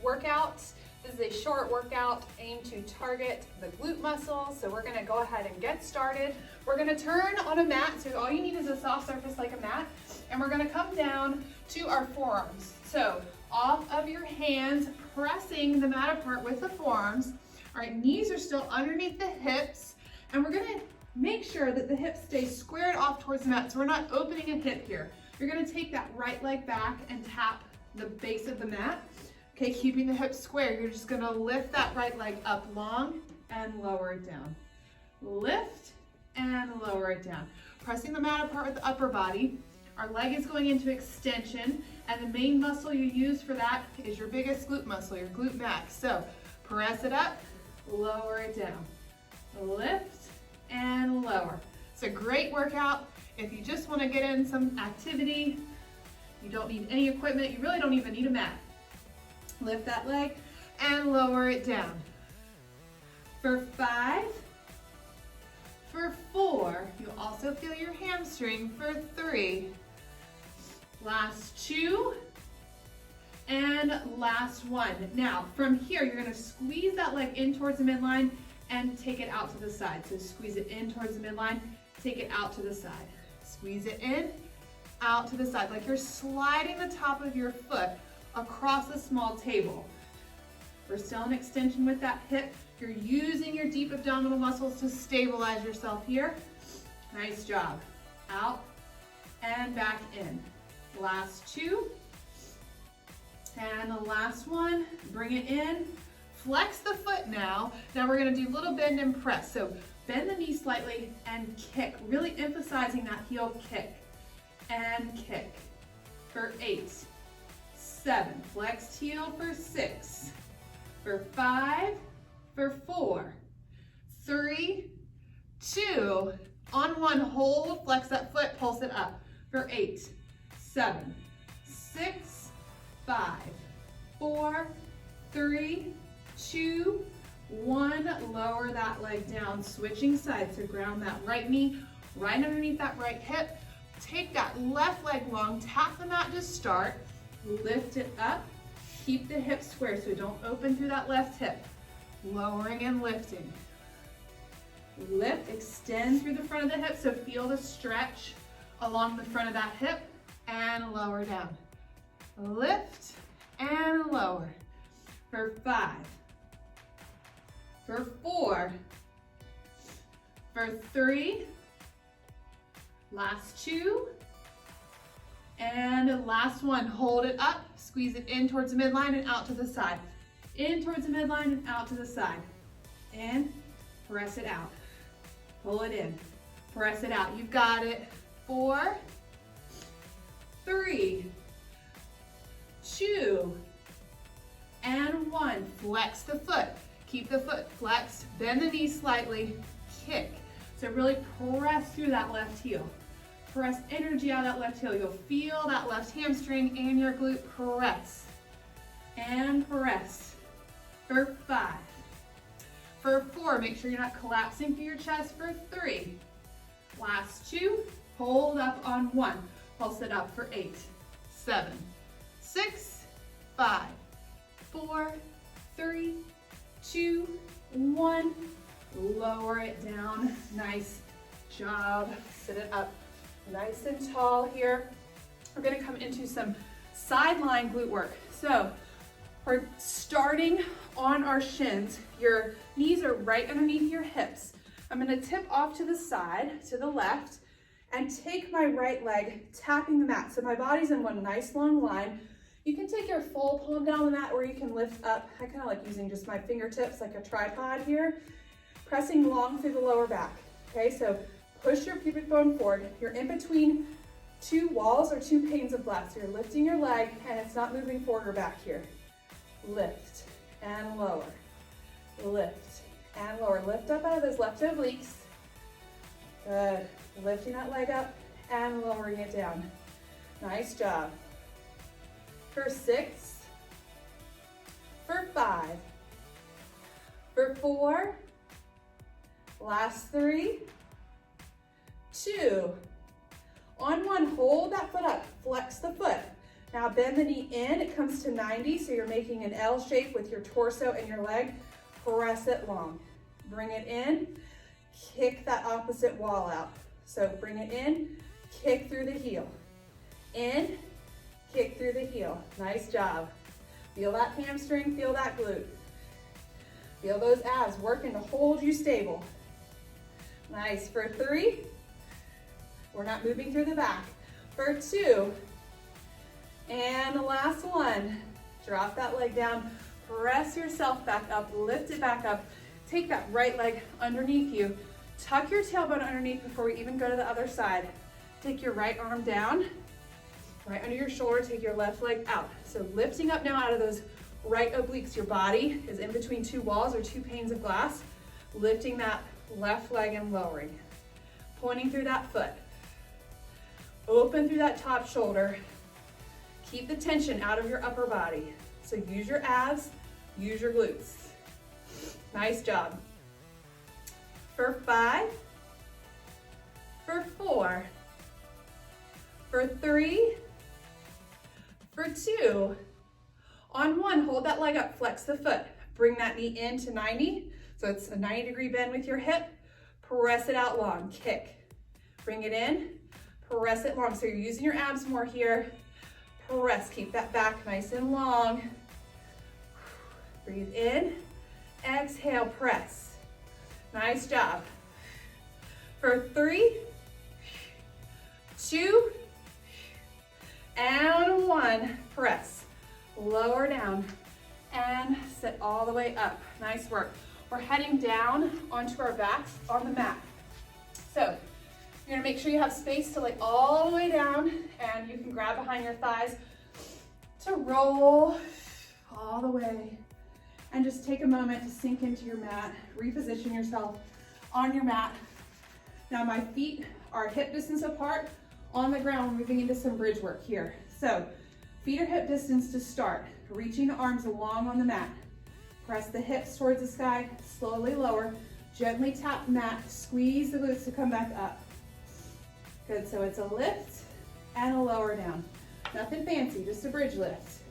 workout. This is a short workout aimed to target the glute muscles. So we're gonna go ahead and get started. We're gonna turn on a mat. So all you need is a soft surface like a mat. And we're gonna come down to our forearms. So off of your hands, pressing the mat apart with the forearms. All right, knees are still underneath the hips. And we're gonna make sure that the hips stay squared off towards the mat. So we're not opening a hip here. You're gonna take that right leg back and tap the base of the mat. Okay, keeping the hips square, you're just gonna lift that right leg up long and lower it down. Lift and lower it down. Pressing the mat apart with the upper body. Our leg is going into extension, and the main muscle you use for that is your biggest glute muscle, your glute max. So press it up, lower it down. Lift and lower. It's a great workout. If you just wanna get in some activity, you don't need any equipment, you really don't even need a mat. Lift that leg and lower it down. For 5, for 4, you also feel your hamstring. For 3, last 2, and last 1. Now, from here, you're gonna squeeze that leg in towards the midline and take it out to the side. So squeeze it in towards the midline, take it out to the side. Squeeze it in, out to the side, like you're sliding the top of your foot across a small table. We're still in extension with that hip. You're using your deep abdominal muscles to stabilize yourself here. Nice job. Out and back in. Last 2. And the last one, bring it in. Flex the foot now. Now we're gonna do a little bend and press. So bend the knee slightly and kick, really emphasizing that heel kick. And kick. For 8. 7, flexed heel for 6, for 5, for 4, 3, 2, on 1, hold, flex that foot, pulse it up, for 8, 7, 6, 5, 4, 3, 2, 1, lower that leg down, switching sides, so ground that right knee right underneath that right hip, take that left leg long, tap the mat to start, lift it up, keep the hips square so don't open through that left hip. Lowering and lifting. Lift, extend through the front of the hip, so feel the stretch along the front of that hip, and lower down. Lift and lower. For 5, for 4, for 3, last 2, and last 1, hold it up, squeeze it in towards the midline and out to the side. In towards the midline and out to the side. In, press it out. Pull it in, press it out. You've got it. 4, 3, 2, and 1. Flex the foot. Keep the foot flexed, bend the knee slightly, kick. So really press through that left heel. Press energy out of that left heel. You'll feel that left hamstring and your glute press. And press. For 5. For 4, make sure you're not collapsing through your chest. For 3. Last 2, hold up on 1. Pulse it up for 8, 7, 6, 5, 4, 3, 2, 1. Lower it down. Nice job. Sit it up. Nice and tall here. We're gonna come into some sideline glute work. So we're starting on our shins. Your knees are right underneath your hips. I'm gonna tip off to the side, to the left, and take my right leg, tapping the mat. So my body's in one nice long line. You can take your full palm down the mat, or you can lift up. I kind of like using just my fingertips like a tripod here, pressing long through the lower back. Okay, so push your pubic bone forward. You're in between 2 walls or 2 panes of glass. So you're lifting your leg and it's not moving forward or back here. Lift and lower. Lift and lower. Lift up out of those left obliques. Good. Lifting that leg up and lowering it down. Nice job. For 6, for 5, for 4, last 3, 2. On 1, hold that foot up, flex the foot. Now bend the knee in, it comes to 90, so you're making an L shape with your torso and your leg. Press it long. Bring it in, kick that opposite wall out. So bring it in, kick through the heel. In, kick through the heel. Nice job. Feel that hamstring, feel that glute. Feel those abs working to hold you stable. Nice, for 3. We're not moving through the back. For 2, and the last one. Drop that leg down, press yourself back up, lift it back up. Take that right leg underneath you. Tuck your tailbone underneath before we even go to the other side. Take your right arm down, right under your shoulder, take your left leg out. So lifting up now out of those right obliques. Your body is in between 2 walls or 2 panes of glass. Lifting that left leg and lowering. Pointing through that foot. Open through that top shoulder. Keep the tension out of your upper body. So use your abs, use your glutes. Nice job. For 5, for 4, for 3, for 2, on 1, hold that leg up, flex the foot. Bring that knee in to 90, so it's a 90-degree bend with your hip. Press it out long, kick. Bring it in, press it long. So you're using your abs more here. Press, keep that back nice and long. Breathe in, exhale, press. Nice job. For 3, 2, and 1, press. Lower down and sit all the way up. Nice work. We're heading down onto our backs on the mat. So you're gonna make sure you have space to lay all the way down, and you can grab behind your thighs to roll all the way. And just take a moment to sink into your mat, reposition yourself on your mat. Now my feet are hip distance apart on the ground. We're moving into some bridge work here. So feet are hip distance to start. Reaching the arms along on the mat. Press the hips towards the sky, slowly lower. Gently tap the mat, squeeze the glutes to come back up. Good, so it's a lift and a lower down. Nothing fancy, just a bridge lift.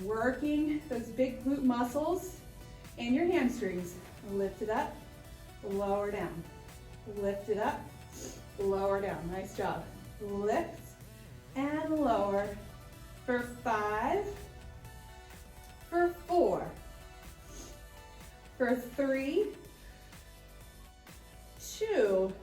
Working those big glute muscles and your hamstrings. Lift it up, lower down. Lift it up, lower down. Nice job. Lift and lower. For 5, for 4, for 3, 2,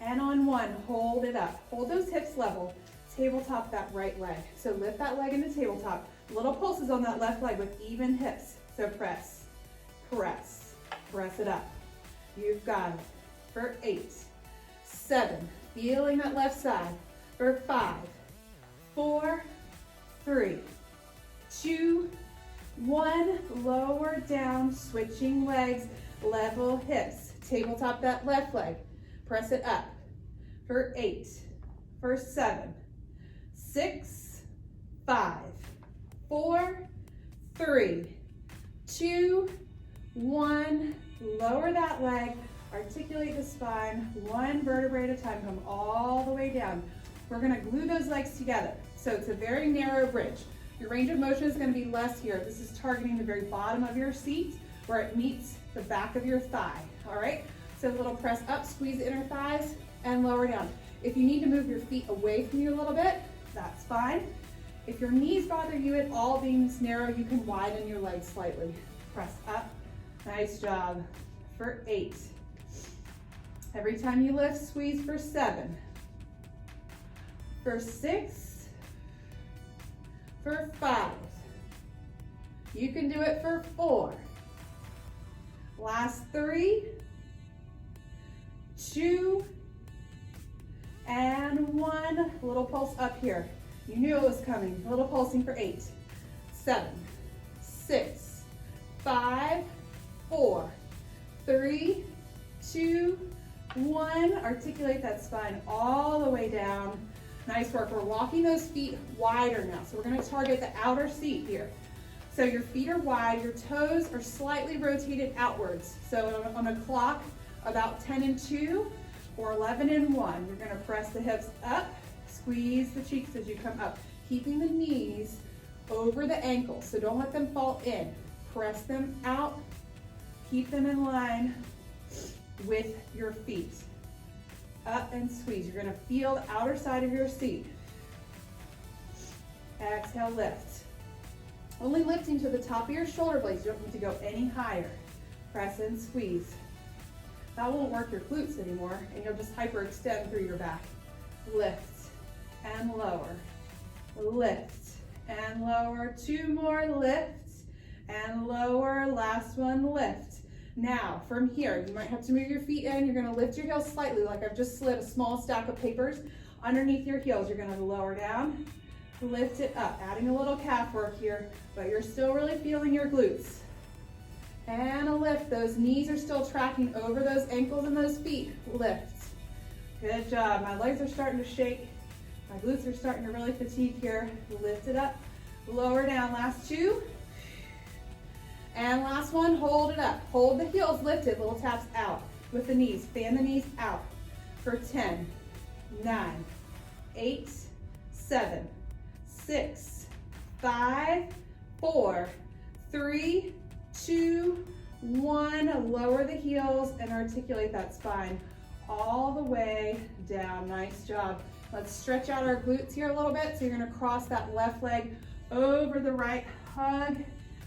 and on 1, hold it up. Hold those hips level. Tabletop that right leg. So lift that leg into tabletop. Little pulses on that left leg with even hips. So press, press, press it up. You've got it. For 8, 7, feeling that left side. For 5, 4, 3, 2, 1, lower down, switching legs, level hips. Tabletop that left leg. Press it up. For 8, for 7, 6, 5, 4, 3, 2, 1. Lower that leg, articulate the spine, 1 vertebrae at a time, come all the way down. We're gonna glue those legs together. So it's a very narrow bridge. Your range of motion is gonna be less here. This is targeting the very bottom of your seat where it meets the back of your thigh, all right? So a little press up, squeeze the inner thighs, and lower down. If you need to move your feet away from you a little bit, that's fine. If your knees bother you at all being this narrow, you can widen your legs slightly. Press up, nice job. For 8. Every time you lift, squeeze for 7. For 6. For 5. You can do it for 4. Last 3, 2, and 1. Little pulse up here. You knew it was coming. A little pulsing for 8, 7, 6, 5, 4, 3, 2, 1. Articulate that spine all the way down. Nice work. We're walking those feet wider now. So we're going to target the outer seat here. So your feet are wide, your toes are slightly rotated outwards. So on a clock, about 10 and 2 or 11 and 1, you're going to press the hips up, squeeze the cheeks as you come up. keeping the knees over the ankles, so don't let them fall in. Press them out, keep them in line with your feet. Up and squeeze. You're gonna feel the outer side of your seat. Exhale, lift. Only lifting to the top of your shoulder blades. You don't need to go any higher. Press and squeeze. That won't work your glutes anymore, and you'll just hyperextend through your back. Lift and lower. Lift and lower. 2 more, lift and lower. Last one, lift. Now, from here, you might have to move your feet in. You're gonna lift your heels slightly, like I've just slid a small stack of papers underneath your heels. You're gonna lower down, lift it up, adding a little calf work here, but you're still really feeling your glutes. And a lift. Those knees are still tracking over those ankles and those feet. Lift. Good job. My legs are starting to shake. My glutes are starting to really fatigue here. Lift it up, lower down. Last 2. And last one, hold it up. Hold the heels lifted, little taps out with the knees. Fan the knees out for 10, 9, 8, 7, 6, 5, 4, 3, 2, 1. Lower the heels and articulate that spine all the way down. Nice job. Let's stretch out our glutes here a little bit. So you're gonna cross that left leg over the right, hug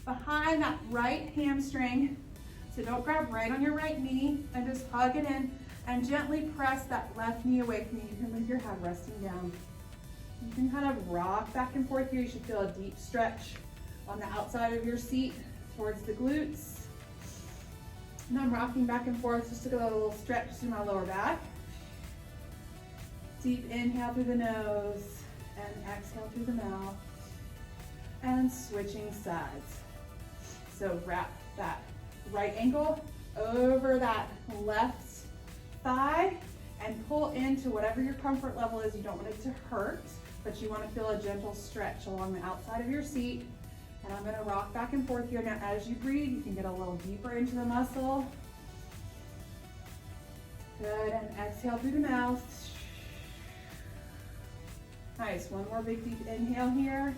behind that right hamstring. So don't grab right on your right knee and just hug it in and gently press that left knee away from you. You can leave your head resting down. You can kind of rock back and forth here. You should feel a deep stretch on the outside of your seat towards the glutes. And I'm rocking back and forth just to get a little stretch through my lower back. Deep inhale through the nose and exhale through the mouth. And switching sides. So wrap that right ankle over that left thigh and pull into whatever your comfort level is. You don't want it to hurt, but you want to feel a gentle stretch along the outside of your seat. And I'm going to rock back and forth here. Now, as you breathe, you can get a little deeper into the muscle. Good, and exhale through the mouth. Nice, one more big deep inhale here.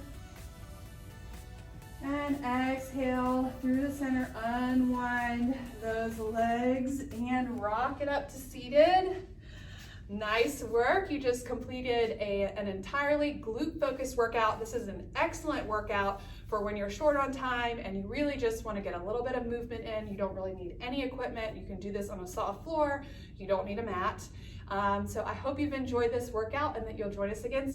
And exhale through the center, unwind those legs and rock it up to seated. Nice work. You just completed an entirely glute focused workout. This is an excellent workout for when you're short on time and you really just want to get a little bit of movement in. You don't really need any equipment. You can do this on a soft floor. You don't need a mat. So I hope you've enjoyed this workout and that you'll join us again.